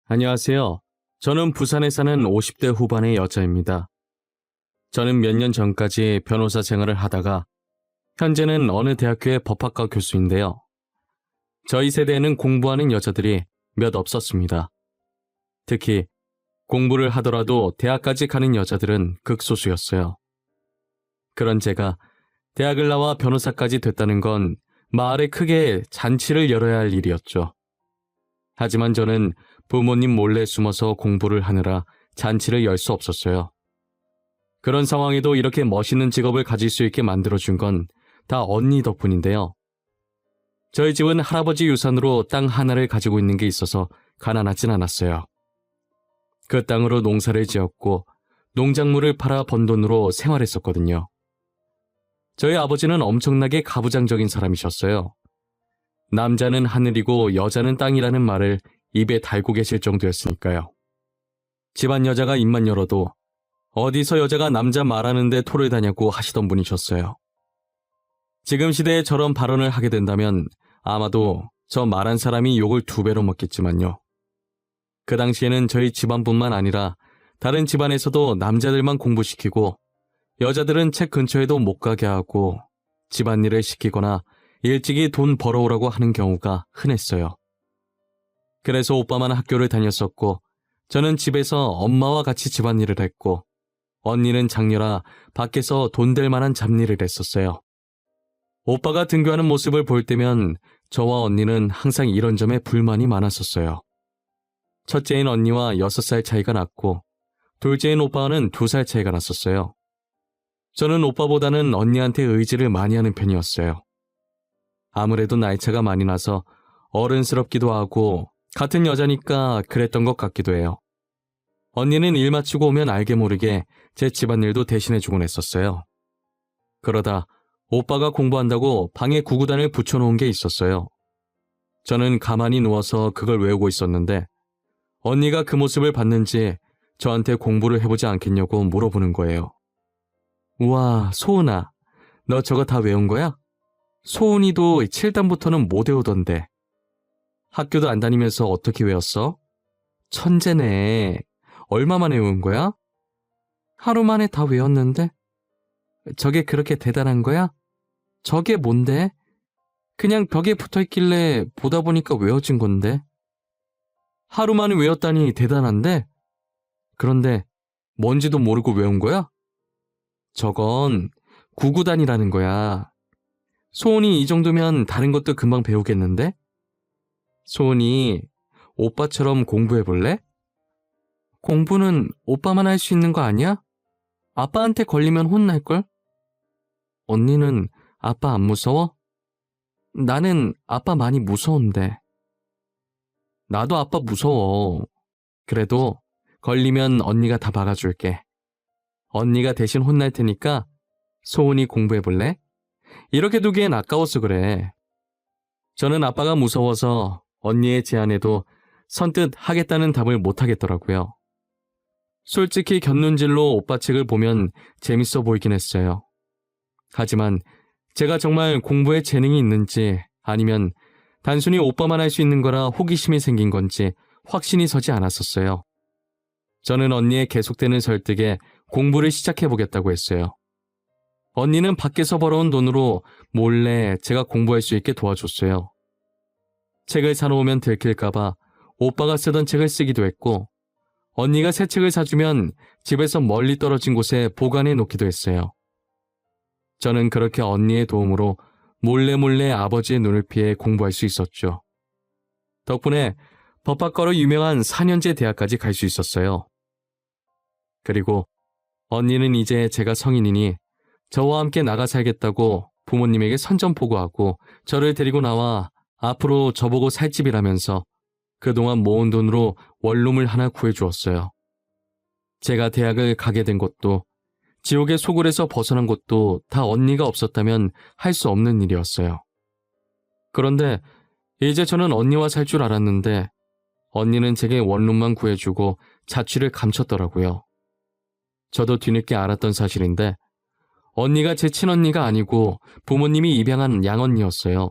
안녕하세요. 저는 부산에 사는 50대 후반의 여자입니다. 저는 몇 년 전까지 변호사 생활을 하다가 현재는 어느 대학교의 법학과 교수인데요. 저희 세대에는 공부하는 여자들이 몇 없었습니다. 특히 공부를 하더라도 대학까지 가는 여자들은 극소수였어요. 그런 제가 대학을 나와 변호사까지 됐다는 건 마을에 크게 잔치를 열어야 할 일이었죠. 하지만 저는 부모님 몰래 숨어서 공부를 하느라 잔치를 열 수 없었어요. 그런 상황에도 이렇게 멋있는 직업을 가질 수 있게 만들어준 건 다 언니 덕분인데요. 저희 집은 할아버지 유산으로 땅 하나를 가지고 있는 게 있어서 가난하진 않았어요. 그 땅으로 농사를 지었고 농작물을 팔아 번 돈으로 생활했었거든요. 저희 아버지는 엄청나게 가부장적인 사람이셨어요. 남자는 하늘이고 여자는 땅이라는 말을 입에 달고 계실 정도였으니까요. 집안 여자가 입만 열어도 어디서 여자가 남자 말하는데 토를 다냐고 하시던 분이셨어요. 지금 시대에 저런 발언을 하게 된다면 아마도 저 말한 사람이 욕을 2배로 먹겠지만요. 그 당시에는 저희 집안뿐만 아니라 다른 집안에서도 남자들만 공부시키고 여자들은 책 근처에도 못 가게 하고 집안일을 시키거나 일찍이 돈 벌어오라고 하는 경우가 흔했어요. 그래서 오빠만 학교를 다녔었고 저는 집에서 엄마와 같이 집안일을 했고 언니는 장녀라 밖에서 돈 될 만한 잡일을 했었어요. 오빠가 등교하는 모습을 볼 때면 저와 언니는 항상 이런 점에 불만이 많았었어요. 첫째인 언니와 6살 차이가 났고 둘째인 오빠와는 2살 차이가 났었어요. 저는 오빠보다는 언니한테 의지를 많이 하는 편이었어요. 아무래도 나이차가 많이 나서 어른스럽기도 하고 같은 여자니까 그랬던 것 같기도 해요. 언니는 일 마치고 오면 알게 모르게 제 집안일도 대신해주곤 했었어요. 그러다 오빠가 공부한다고 방에 구구단을 붙여놓은 게 있었어요. 저는 가만히 누워서 그걸 외우고 있었는데 언니가 그 모습을 봤는지 저한테 공부를 해보지 않겠냐고 물어보는 거예요. 우와, 소은아, 너 저거 다 외운 거야? 소은이도 7단부터는 못 외우던데. 학교도 안 다니면서 어떻게 외웠어? 천재네. 얼마 만에 외운 거야? 하루 만에 다 외웠는데? 저게 그렇게 대단한 거야? 저게 뭔데? 그냥 벽에 붙어있길래 보다 보니까 외워진 건데. 하루 만에 외웠다니 대단한데? 그런데 뭔지도 모르고 외운 거야? 저건 구구단이라는 거야. 소은이 이 정도면 다른 것도 금방 배우겠는데? 소은이 오빠처럼 공부해볼래? 공부는 오빠만 할 수 있는 거 아니야? 아빠한테 걸리면 혼날걸? 언니는 아빠 안 무서워? 나는 아빠 많이 무서운데. 나도 아빠 무서워. 그래도 걸리면 언니가 다 막아줄게. 언니가 대신 혼날 테니까 소은이 공부해볼래? 이렇게 두기엔 아까워서 그래. 저는 아빠가 무서워서 언니의 제안에도 선뜻 하겠다는 답을 못하겠더라고요. 솔직히 곁눈질로 오빠 책을 보면 재밌어 보이긴 했어요. 하지만 제가 정말 공부에 재능이 있는지 아니면 단순히 오빠만 할 수 있는 거라 호기심이 생긴 건지 확신이 서지 않았었어요. 저는 언니의 계속되는 설득에 공부를 시작해보겠다고 했어요. 언니는 밖에서 벌어온 돈으로 몰래 제가 공부할 수 있게 도와줬어요. 책을 사놓으면 들킬까봐 오빠가 쓰던 책을 쓰기도 했고 언니가 새 책을 사주면 집에서 멀리 떨어진 곳에 보관해 놓기도 했어요. 저는 그렇게 언니의 도움으로 몰래 아버지의 눈을 피해 공부할 수 있었죠. 덕분에 법학과로 유명한 4년제 대학까지 갈 수 있었어요. 그리고 언니는 이제 제가 성인이니 저와 함께 나가 살겠다고 부모님에게 선전포고하고 저를 데리고 나와 앞으로 저보고 살 집이라면서 그동안 모은 돈으로 원룸을 하나 구해주었어요. 제가 대학을 가게 된 것도 지옥의 소굴에서 벗어난 것도 다 언니가 없었다면 할 수 없는 일이었어요. 그런데 이제 저는 언니와 살 줄 알았는데 언니는 제게 원룸만 구해주고 자취를 감췄더라고요. 저도 뒤늦게 알았던 사실인데 언니가 제 친언니가 아니고 부모님이 입양한 양언니였어요.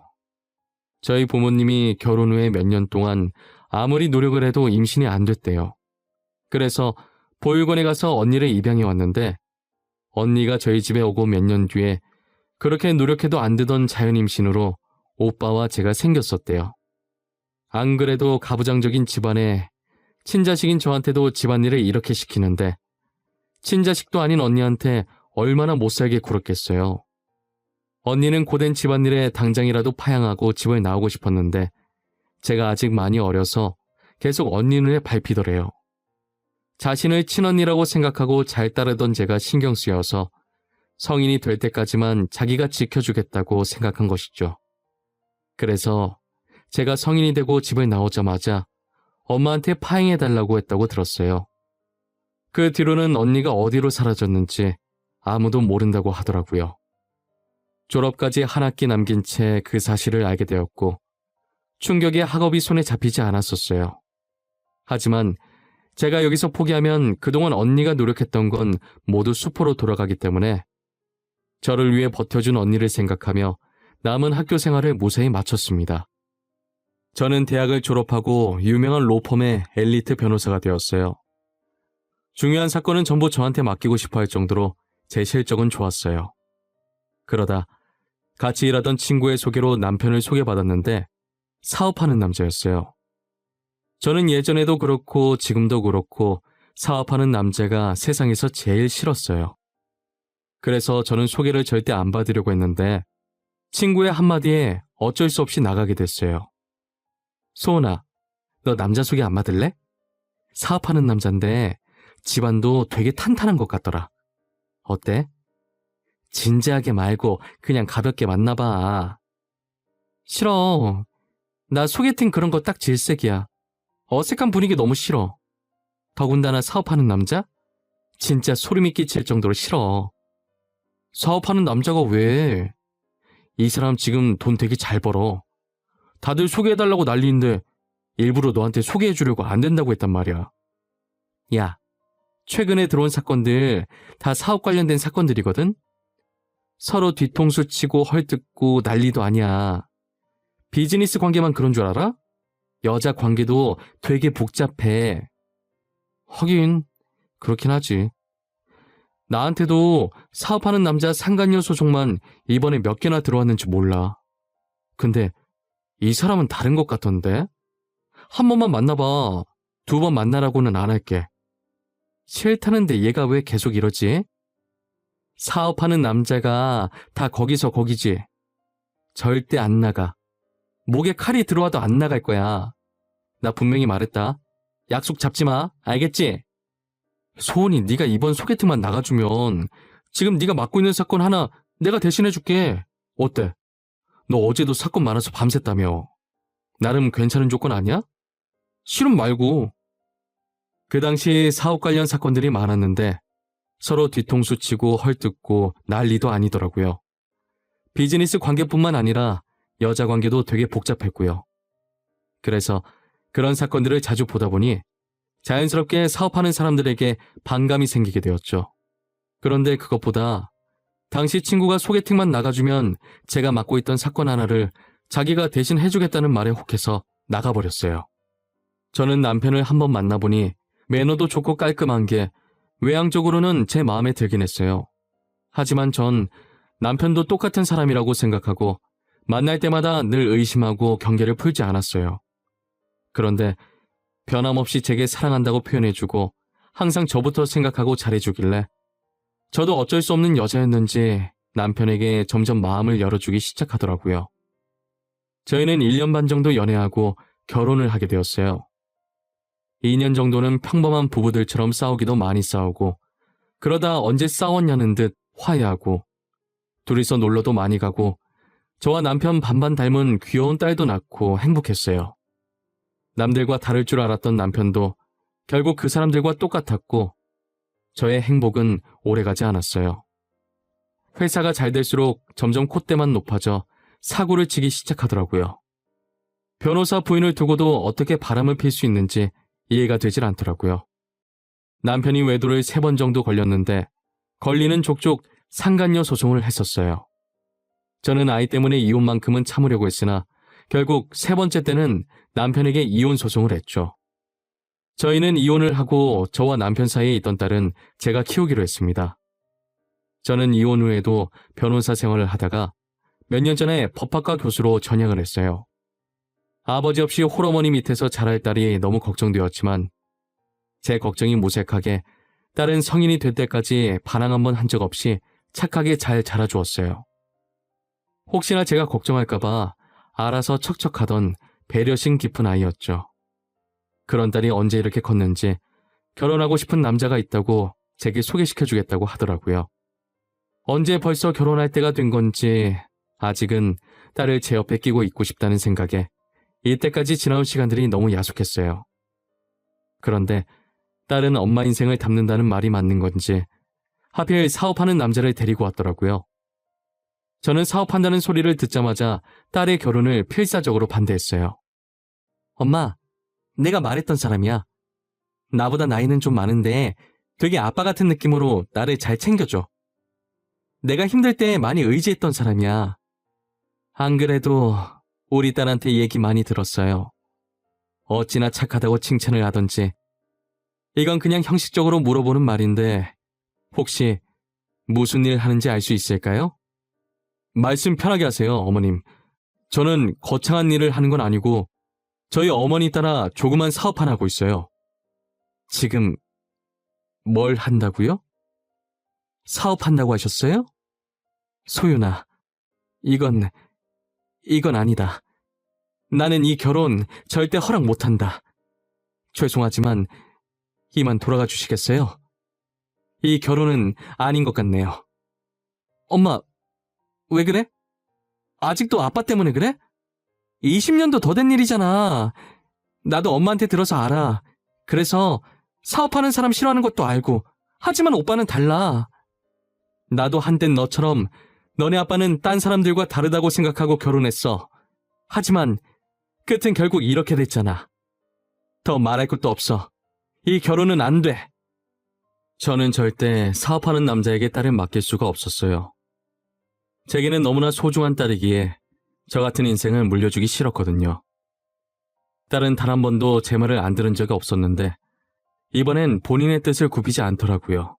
저희 부모님이 결혼 후에 몇 년 동안 아무리 노력을 해도 임신이 안 됐대요. 그래서 보육원에 가서 언니를 입양해 왔는데 언니가 저희 집에 오고 몇 년 뒤에 그렇게 노력해도 안 되던 자연 임신으로 오빠와 제가 생겼었대요. 안 그래도 가부장적인 집안에 친자식인 저한테도 집안일을 이렇게 시키는데 친자식도 아닌 언니한테 얼마나 못살게 굴었겠어요. 언니는 고된 집안일에 당장이라도 파양하고 집을 나오고 싶었는데 제가 아직 많이 어려서 계속 언니 눈에 밟히더래요. 자신을 친언니라고 생각하고 잘 따르던 제가 신경 쓰여서 성인이 될 때까지만 자기가 지켜주겠다고 생각한 것이죠. 그래서 제가 성인이 되고 집을 나오자마자 엄마한테 파행해달라고 했다고 들었어요. 그 뒤로는 언니가 어디로 사라졌는지 아무도 모른다고 하더라고요. 졸업까지 한 학기 남긴 채 그 사실을 알게 되었고 충격에 학업이 손에 잡히지 않았었어요. 하지만 제가 여기서 포기하면 그동안 언니가 노력했던 건 모두 수포로 돌아가기 때문에 저를 위해 버텨준 언니를 생각하며 남은 학교 생활을 무사히 마쳤습니다. 저는 대학을 졸업하고 유명한 로펌의 엘리트 변호사가 되었어요. 중요한 사건은 전부 저한테 맡기고 싶어 할 정도로 제 실적은 좋았어요. 그러다 같이 일하던 친구의 소개로 남편을 소개받았는데 사업하는 남자였어요. 저는 예전에도 그렇고 지금도 그렇고 사업하는 남자가 세상에서 제일 싫었어요. 그래서 저는 소개를 절대 안 받으려고 했는데 친구의 한마디에 어쩔 수 없이 나가게 됐어요. 소은아, 너 남자 소개 안 받을래? 사업하는 남잔데 집안도 되게 탄탄한 것 같더라. 어때? 진지하게 말고 그냥 가볍게 만나봐. 싫어. 나 소개팅 그런 거 딱 질색이야. 어색한 분위기 너무 싫어. 더군다나 사업하는 남자? 진짜 소름이 끼칠 정도로 싫어. 사업하는 남자가 왜? 이 사람 지금 돈 되게 잘 벌어. 다들 소개해달라고 난리인데 일부러 너한테 소개해주려고 안 된다고 했단 말이야. 야, 최근에 들어온 사건들 다 사업 관련된 사건들이거든? 서로 뒤통수 치고 헐뜯고 난리도 아니야. 비즈니스 관계만 그런 줄 알아? 여자 관계도 되게 복잡해. 하긴 그렇긴 하지. 나한테도 사업하는 남자 상간녀 소송만 이번에 몇 개나 들어왔는지 몰라. 근데 이 사람은 다른 것 같던데? 한 번만 만나봐. 2번 만나라고는 안 할게. 싫다는데 얘가 왜 계속 이러지? 사업하는 남자가 다 거기서 거기지. 절대 안 나가. 목에 칼이 들어와도 안 나갈 거야. 나 분명히 말했다. 약속 잡지 마. 알겠지? 소은이 네가 이번 소개팅만 나가주면 지금 네가 맡고 있는 사건 하나 내가 대신해줄게. 어때? 너 어제도 사건 많아서 밤샜다며. 나름 괜찮은 조건 아니야? 싫음 말고. 그 당시 사업 관련 사건들이 많았는데 서로 뒤통수 치고 헐뜯고 난리도 아니더라고요. 비즈니스 관계뿐만 아니라 여자 관계도 되게 복잡했고요. 그래서 그런 사건들을 자주 보다 보니 자연스럽게 사업하는 사람들에게 반감이 생기게 되었죠. 그런데 그것보다 당시 친구가 소개팅만 나가주면 제가 맡고 있던 사건 하나를 자기가 대신 해주겠다는 말에 혹해서 나가버렸어요. 저는 남편을 한번 만나보니 매너도 좋고 깔끔한 게 외향적으로는 제 마음에 들긴 했어요. 하지만 전 남편도 똑같은 사람이라고 생각하고 만날 때마다 늘 의심하고 경계를 풀지 않았어요. 그런데 변함없이 제게 사랑한다고 표현해주고 항상 저부터 생각하고 잘해주길래 저도 어쩔 수 없는 여자였는지 남편에게 점점 마음을 열어주기 시작하더라고요. 저희는 1년 반 정도 연애하고 결혼을 하게 되었어요. 2년 정도는 평범한 부부들처럼 싸우기도 많이 싸우고 그러다 언제 싸웠냐는 듯 화해하고 둘이서 놀러도 많이 가고 저와 남편 반반 닮은 귀여운 딸도 낳고 행복했어요. 남들과 다를 줄 알았던 남편도 결국 그 사람들과 똑같았고 저의 행복은 오래가지 않았어요. 회사가 잘 될수록 점점 콧대만 높아져 사고를 치기 시작하더라고요. 변호사 부인을 두고도 어떻게 바람을 필 수 있는지 이해가 되질 않더라고요. 남편이 외도를 3번 정도 걸렸는데 걸리는 족족 상간녀 소송을 했었어요. 저는 아이 때문에 이혼만큼은 참으려고 했으나 결국 세 번째 때는 남편에게 이혼 소송을 했죠. 저희는 이혼을 하고 저와 남편 사이에 있던 딸은 제가 키우기로 했습니다. 저는 이혼 후에도 변호사 생활을 하다가 몇 년 전에 법학과 교수로 전향을 했어요. 아버지 없이 홀어머니 밑에서 자랄 딸이 너무 걱정되었지만 제 걱정이 무색하게 딸은 성인이 될 때까지 반항 한 번 한 적 없이 착하게 잘 자라주었어요. 혹시나 제가 걱정할까봐 알아서 척척하던 배려심 깊은 아이였죠. 그런 딸이 언제 이렇게 컸는지 결혼하고 싶은 남자가 있다고 제게 소개시켜주겠다고 하더라고요. 언제 벌써 결혼할 때가 된 건지 아직은 딸을 제 옆에 끼고 있고 싶다는 생각에 이때까지 지나온 시간들이 너무 야속했어요. 그런데 딸은 엄마 인생을 담는다는 말이 맞는 건지 하필 사업하는 남자를 데리고 왔더라고요. 저는 사업한다는 소리를 듣자마자 딸의 결혼을 필사적으로 반대했어요. 엄마, 내가 말했던 사람이야. 나보다 나이는 좀 많은데 되게 아빠 같은 느낌으로 나를 잘 챙겨줘. 내가 힘들 때 많이 의지했던 사람이야. 안 그래도 우리 딸한테 얘기 많이 들었어요. 어찌나 착하다고 칭찬을 하던지. 이건 그냥 형식적으로 물어보는 말인데 혹시 무슨 일 하는지 알 수 있을까요? 말씀 편하게 하세요, 어머님. 저는 거창한 일을 하는 건 아니고 저희 어머니 따라 조그만 사업 하나 하고 있어요. 지금 뭘 한다고요? 사업한다고 하셨어요? 소윤아, 이건 아니다. 나는 이 결혼 절대 허락 못한다. 죄송하지만 이만 돌아가 주시겠어요? 이 결혼은 아닌 것 같네요. 엄마, 왜 그래? 아직도 아빠 때문에 그래? 20년도 더 된 일이잖아. 나도 엄마한테 들어서 알아. 그래서 사업하는 사람 싫어하는 것도 알고. 하지만 오빠는 달라. 나도 한땐 너처럼 너네 아빠는 딴 사람들과 다르다고 생각하고 결혼했어. 하지만 끝은 결국 이렇게 됐잖아. 더 말할 것도 없어. 이 결혼은 안 돼. 저는 절대 사업하는 남자에게 딸을 맡길 수가 없었어요. 제게는 너무나 소중한 딸이기에 저 같은 인생을 물려주기 싫었거든요. 딸은 단 한 번도 제 말을 안 들은 적이 없었는데 이번엔 본인의 뜻을 굽히지 않더라고요.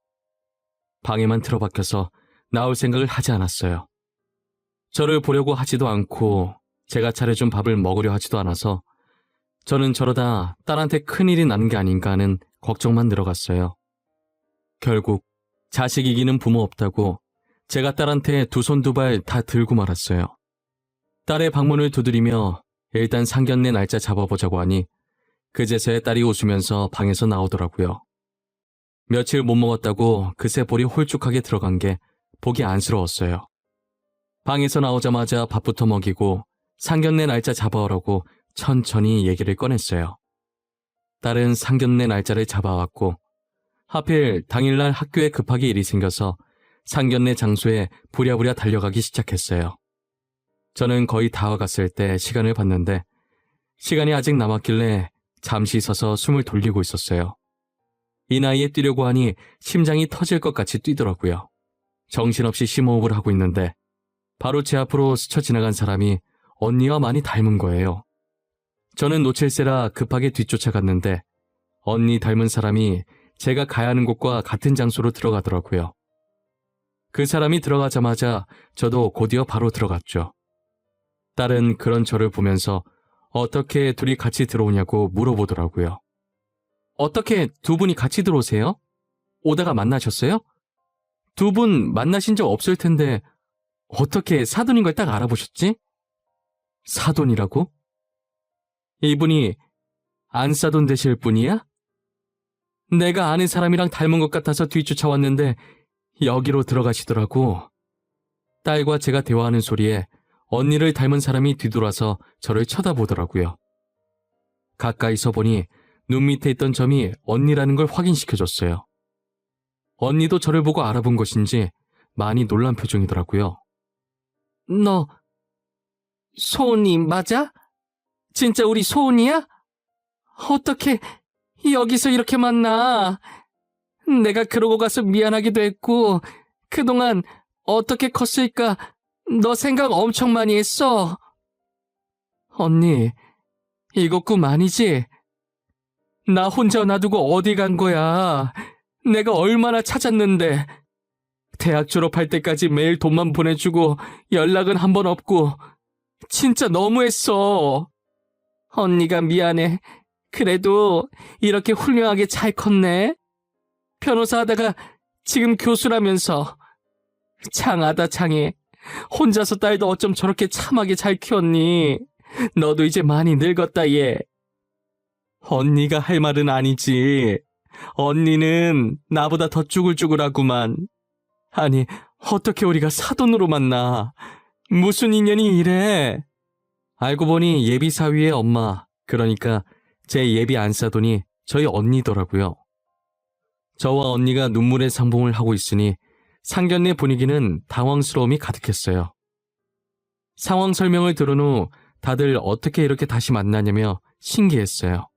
방에만 틀어박혀서 나올 생각을 하지 않았어요. 저를 보려고 하지도 않고 제가 차려준 밥을 먹으려 하지도 않아서 저는 저러다 딸한테 큰일이 나는 게 아닌가 하는 걱정만 늘어갔어요. 결국 자식 이기는 부모 없다고 제가 딸한테 두 손 두 발 다 들고 말았어요. 딸의 방문을 두드리며 일단 상견례 날짜 잡아보자고 하니 그제서야 딸이 웃으면서 방에서 나오더라고요. 며칠 못 먹었다고 그새 볼이 홀쭉하게 들어간 게 보기 안쓰러웠어요. 방에서 나오자마자 밥부터 먹이고 상견례 날짜 잡아오라고 천천히 얘기를 꺼냈어요. 딸은 상견례 날짜를 잡아왔고 하필 당일날 학교에 급하게 일이 생겨서 상견례 장소에 부랴부랴 달려가기 시작했어요. 저는 거의 다 와갔을 때 시간을 봤는데 시간이 아직 남았길래 잠시 서서 숨을 돌리고 있었어요. 이 나이에 뛰려고 하니 심장이 터질 것 같이 뛰더라고요. 정신없이 심호흡을 하고 있는데 바로 제 앞으로 스쳐 지나간 사람이 언니와 많이 닮은 거예요. 저는 놓칠세라 급하게 뒤쫓아갔는데 언니 닮은 사람이 제가 가야 하는 곳과 같은 장소로 들어가더라고요. 그 사람이 들어가자마자 저도 곧이어 바로 들어갔죠. 딸은 그런 저를 보면서 어떻게 둘이 같이 들어오냐고 물어보더라고요. 어떻게 두 분이 같이 들어오세요? 오다가 만나셨어요? 두 분 만나신 적 없을 텐데 어떻게 사돈인 걸 딱 알아보셨지? 사돈이라고? 이분이 안사돈 되실 분이야? 내가 아는 사람이랑 닮은 것 같아서 뒤쫓아왔는데 여기로 들어가시더라고. 딸과 제가 대화하는 소리에 언니를 닮은 사람이 뒤돌아서 저를 쳐다보더라고요. 가까이서 보니 눈 밑에 있던 점이 언니라는 걸 확인시켜줬어요. 언니도 저를 보고 알아본 것인지 많이 놀란 표정이더라고요. 너 소은이 맞아? 진짜 우리 소은이야? 어떻게 여기서 이렇게 만나? 내가 그러고 가서 미안하기도 했고 그동안 어떻게 컸을까 너 생각 엄청 많이 했어. 언니, 이거 꿈 아니지? 나 혼자 놔두고 어디 간 거야? 내가 얼마나 찾았는데. 대학 졸업할 때까지 매일 돈만 보내주고 연락은 한 번 없고 진짜 너무했어. 언니가 미안해. 그래도 이렇게 훌륭하게 잘 컸네. 변호사 하다가 지금 교수라면서. 장하다 장해. 혼자서 딸도 어쩜 저렇게 참하게 잘 키웠니? 너도 이제 많이 늙었다 얘. 언니가 할 말은 아니지. 언니는 나보다 더 쭈글쭈글하구만. 아니, 어떻게 우리가 사돈으로 만나? 무슨 인연이 이래? 알고 보니 예비 사위의 엄마, 그러니까 제 예비 안사돈이 저희 언니더라고요. 저와 언니가 눈물의 상봉을 하고 있으니 상견례 분위기는 당황스러움이 가득했어요. 상황 설명을 들은 후 다들 어떻게 이렇게 다시 만나냐며 신기했어요.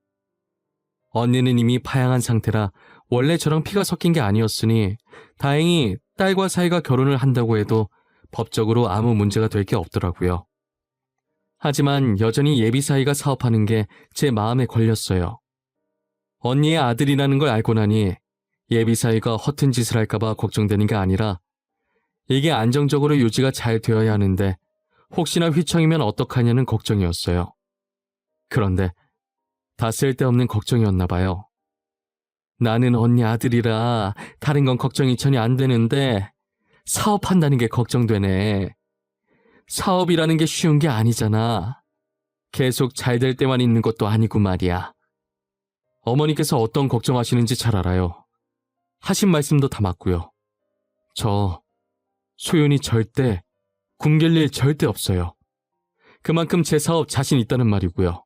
언니는 이미 파양한 상태라 원래 저랑 피가 섞인 게 아니었으니 다행히 딸과 사이가 결혼을 한다고 해도 법적으로 아무 문제가 될 게 없더라고요. 하지만 여전히 예비 사이가 사업하는 게 제 마음에 걸렸어요. 언니의 아들이라는 걸 알고 나니 예비 사이가 허튼 짓을 할까봐 걱정되는 게 아니라 이게 안정적으로 유지가 잘 되어야 하는데 혹시나 휘청이면 어떡하냐는 걱정이었어요. 그런데 다 쓸데없는 걱정이었나 봐요. 나는 언니 아들이라 다른 건 걱정이 전혀 안 되는데 사업한다는 게 걱정되네. 사업이라는 게 쉬운 게 아니잖아. 계속 잘 될 때만 있는 것도 아니고 말이야. 어머니께서 어떤 걱정하시는지 잘 알아요. 하신 말씀도 다 맞고요. 저 소윤이 절대 굶길 일 절대 없어요. 그만큼 제 사업 자신 있다는 말이고요.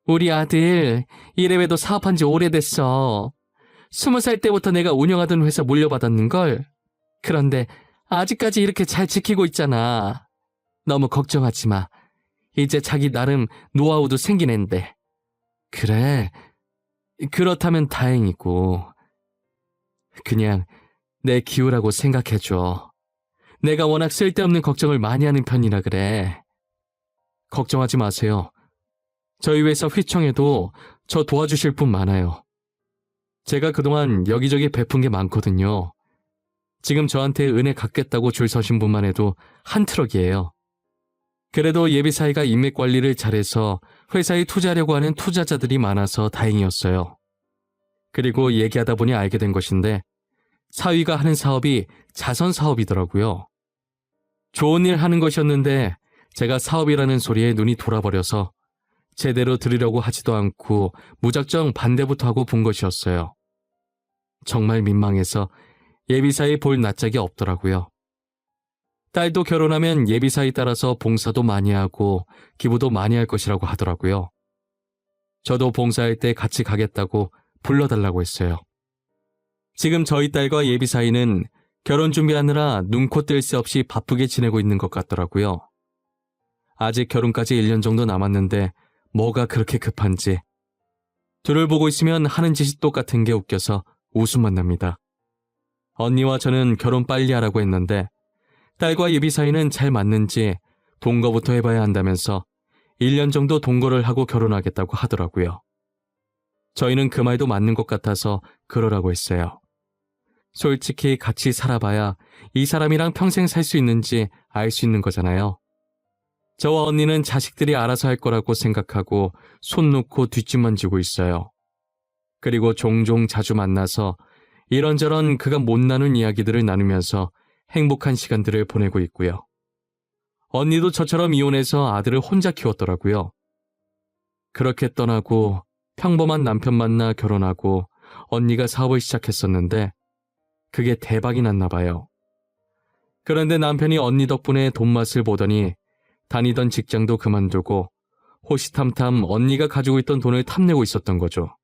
우리 아들 이래봬도 사업한 지 오래됐어. 20살 때부터 내가 운영하던 회사 물려받았는걸. 그런데 아직까지 이렇게 잘 지키고 있잖아. 너무 걱정하지 마. 이제 자기 나름 노하우도 생긴 앤데. 그래, 그렇다면 다행이고. 그냥 내 기우라고 생각해줘. 내가 워낙 쓸데없는 걱정을 많이 하는 편이라 그래. 걱정하지 마세요. 저희 회사 휘청에도 저 도와주실 분 많아요. 제가 그동안 여기저기 베푼 게 많거든요. 지금 저한테 은혜 갚겠다고 줄 서신 분만 해도 한 트럭이에요. 그래도 예비 사이가 인맥 관리를 잘해서 회사에 투자하려고 하는 투자자들이 많아서 다행이었어요. 그리고 얘기하다 보니 알게 된 것인데 사위가 하는 사업이 자선 사업이더라고요. 좋은 일 하는 것이었는데 제가 사업이라는 소리에 눈이 돌아버려서 제대로 들으려고 하지도 않고 무작정 반대부터 하고 본 것이었어요. 정말 민망해서 예비사위 볼 낯짝이 없더라고요. 딸도 결혼하면 예비사위 따라서 봉사도 많이 하고 기부도 많이 할 것이라고 하더라고요. 저도 봉사할 때 같이 가겠다고 불러달라고 했어요. 지금 저희 딸과 예비사위는 결혼 준비하느라 눈코 뜰 새 없이 바쁘게 지내고 있는 것 같더라고요. 아직 결혼까지 1년 정도 남았는데 뭐가 그렇게 급한지. 둘을 보고 있으면 하는 짓이 똑같은 게 웃겨서 웃음만 납니다. 언니와 저는 결혼 빨리 하라고 했는데 딸과 예비 사이는 잘 맞는지 동거부터 해봐야 한다면서 1년 정도 동거를 하고 결혼하겠다고 하더라고요. 저희는 그 말도 맞는 것 같아서 그러라고 했어요. 솔직히 같이 살아봐야 이 사람이랑 평생 살 수 있는지 알 수 있는 거잖아요. 저와 언니는 자식들이 알아서 할 거라고 생각하고 손 놓고 뒷짐만 지고 있어요. 그리고 종종 자주 만나서 이런저런 그가 못 나눈 이야기들을 나누면서 행복한 시간들을 보내고 있고요. 언니도 저처럼 이혼해서 아들을 혼자 키웠더라고요. 그렇게 떠나고 평범한 남편 만나 결혼하고 언니가 사업을 시작했었는데 그게 대박이 났나 봐요. 그런데 남편이 언니 덕분에 돈맛을 보더니 다니던 직장도 그만두고 호시탐탐 언니가 가지고 있던 돈을 탐내고 있었던 거죠.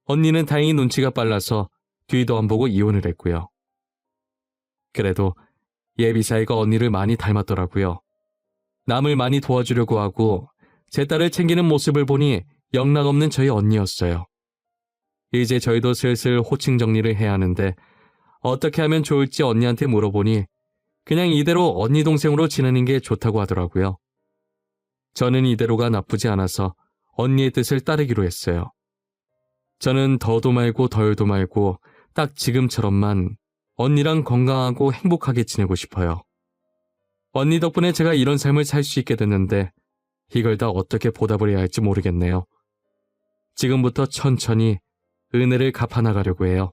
언니는 다행히 눈치가 빨라서 뒤도 안 보고 이혼을 했고요. 그래도 예비사이가 언니를 많이 닮았더라고요. 남을 많이 도와주려고 하고 제 딸을 챙기는 모습을 보니 영락없는 저희 언니였어요. 이제 저희도 슬슬 호칭 정리를 해야 하는데 어떻게 하면 좋을지 언니한테 물어보니 그냥 이대로 언니 동생으로 지내는 게 좋다고 하더라고요. 저는 이대로가 나쁘지 않아서 언니의 뜻을 따르기로 했어요. 저는 더도 말고 덜도 말고 딱 지금처럼만 언니랑 건강하고 행복하게 지내고 싶어요. 언니 덕분에 제가 이런 삶을 살 수 있게 됐는데 이걸 다 어떻게 보답을 해야 할지 모르겠네요. 지금부터 천천히 은혜를 갚아나가려고 해요.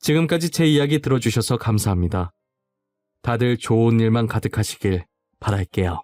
지금까지 제 이야기 들어주셔서 감사합니다. 다들 좋은 일만 가득하시길 바랄게요.